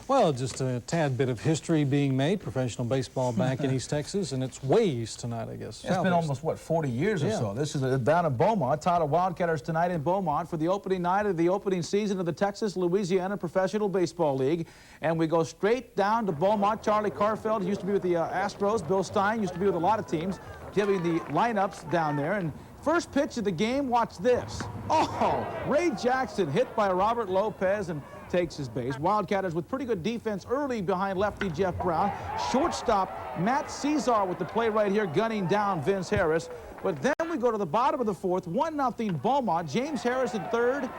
Well, just a tad bit of history being made, professional baseball back in East Texas, and it's way east tonight, I guess. It's been almost, what, 40 years or so. This is down in Beaumont. Title WildCatters tonight in Beaumont for the opening night of the opening season of the Texas-Louisiana Professional Baseball League. And we go straight down to Beaumont. Charlie Carfeld used to be with the Astros. Bill Stein used to be with a lot of teams, giving the lineups down there. And first pitch of the game, watch this. Oh, Ray Jackson hit by Robert Lopez and takes his base. WildCatters with pretty good defense early behind lefty Jeff Brown. Shortstop Matt Cesar with the play right here, gunning down Vince Harris. But then we go to the bottom of the fourth, 1-0 Beaumont. James Harris at third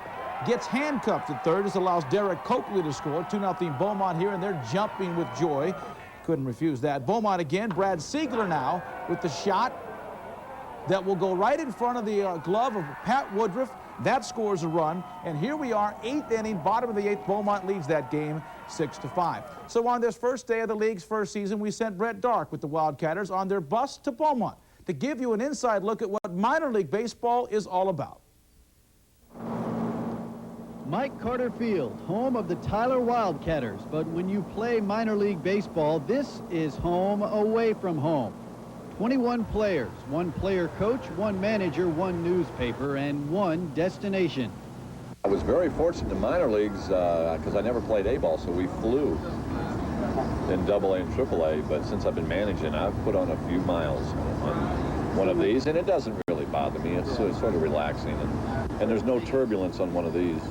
gets handcuffed at third. This allows Derek Coakley to score. 2-0 Beaumont here, and they're jumping with joy. Couldn't refuse that. Beaumont again. Brad Siegler now with the shot that will go right in front of the glove of Pat Woodruff. That scores a run, and here we are, 8th inning, bottom of the 8th. Beaumont leads that game 6-5. So on this first day of the league's first season, we sent Brett Dark with the WildCatters on their bus to Beaumont to give you an inside look at what minor league baseball is all about. Mike Carter Field, home of the Tyler WildCatters, but when you play minor league baseball, this is home away from home. 21 players, 1 player coach, 1 manager, 1 newspaper, and 1 destination. I was very fortunate in minor leagues because I never played A-ball, so we flew in AA and AAA. But since I've been managing, I've put on a few miles on one of these, and it doesn't really bother me. It's sort of relaxing, and there's no turbulence on one of these.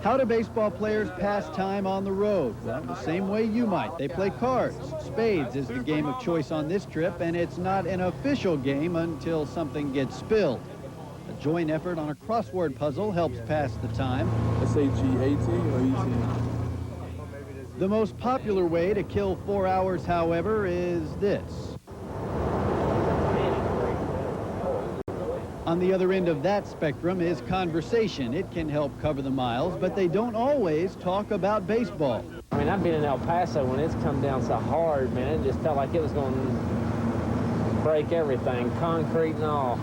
How do baseball players pass time on the road? Well, the same way you might. They play cards. Spades is the game of choice on this trip, and it's not an official game until something gets spilled. A joint effort on a crossword puzzle helps pass the time. S-H-E-A-T or E-T? The most popular way to kill 4 hours, however, is this. On the other end of that spectrum is conversation. It can help cover the miles, but they don't always talk about baseball. I mean, I've been in El Paso when it's come down so hard, man. It just felt like it was going to break everything, concrete and all.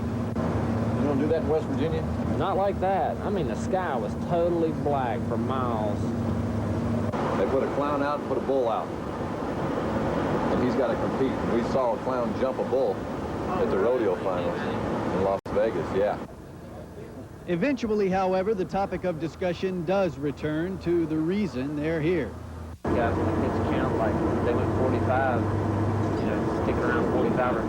You don't do that in West Virginia? Not like that. I mean, the sky was totally black for miles. They put a clown out and put a bull out. And he's got to compete. We saw a clown jump a bull at the rodeo finals in Las Vegas, yeah. Eventually, however, the topic of discussion does return to the reason they're here. Guys, when the kids count, like they went 45, you know, stick around 45 or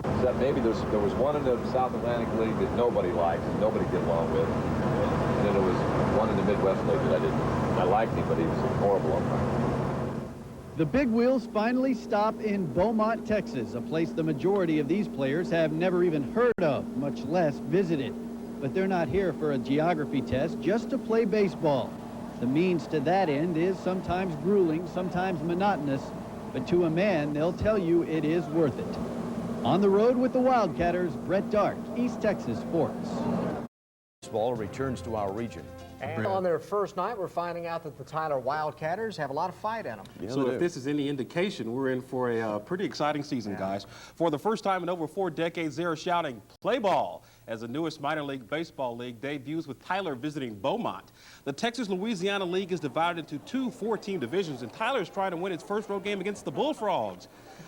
50. Except maybe there was one in the South Atlantic League that nobody liked and nobody get along with. And then there was one in the Midwest League that I liked him, but he was a horrible umpire. The big wheels finally stop in Beaumont, Texas, a place the majority of these players have never even heard of, much less visited. But they're not here for a geography test, just to play baseball. The means to that end is sometimes grueling, sometimes monotonous, but to a man, they'll tell you it is worth it. On the road with the WildCatters, Brett Dark, East Texas Sports. Baseball returns to our region. And on their first night, we're finding out that the Tyler WildCatters have a lot of fight in them. Yeah, so if this is any indication, we're in for a pretty exciting season, guys. For the first time in over 4 decades, they're shouting, "Play ball," as the newest minor league baseball league debuts with Tyler visiting Beaumont. The Texas-Louisiana League is divided into 2 4-team divisions, and Tyler's trying to win its first road game against the Bullfrogs.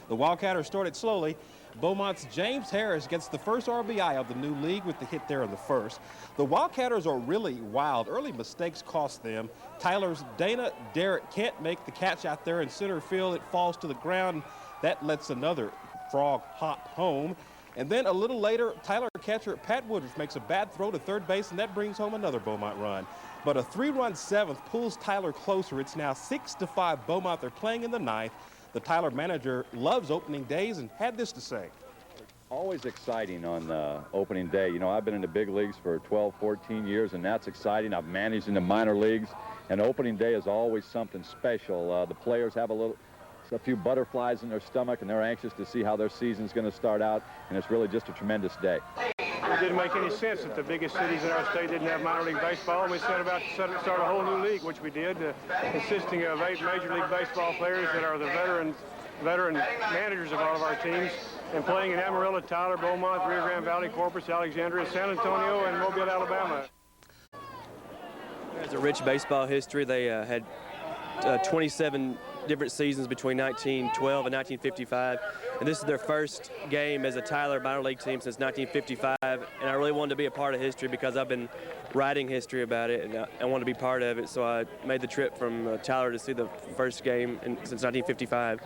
The WildCatters started slowly. Beaumont's James Harris gets the first RBI of the new league with the hit there in the first. The WildCatters are really wild. Early mistakes cost them. Tyler's Dana Derrick can't make the catch out there in center field. It falls to the ground. That lets another frog hop home. And then a little later, Tyler catcher Pat Woodruff makes a bad throw to third base, and that brings home another Beaumont run. But a 3-run 7th pulls Tyler closer. It's now 6-5 Beaumont. They're playing in the 9th. The Tyler manager loves opening days and had this to say. Always exciting on opening day. You know, I've been in the big leagues for 12, 14 years, and that's exciting. I've managed in the minor leagues, and opening day is always something special. The players have a few butterflies in their stomach, and they're anxious to see how their season's going to start out, and it's really just a tremendous day. It didn't make any sense that the biggest cities in our state didn't have minor league baseball, and we set about to start a whole new league, which we did, consisting of 8 Major League Baseball players that are the veteran managers of all of our teams, and playing in Amarillo, Tyler, Beaumont, Rio Grande Valley, Corpus, Alexandria, San Antonio, and Mobile, Alabama. There's a rich baseball history. They had 27 different seasons between 1912 and 1955, and this is their first game as a Tyler minor league team since 1955, and I really wanted to be a part of history because I've been writing history about it, and I want to be part of it, so I made the trip from Tyler to see the first game since 1955.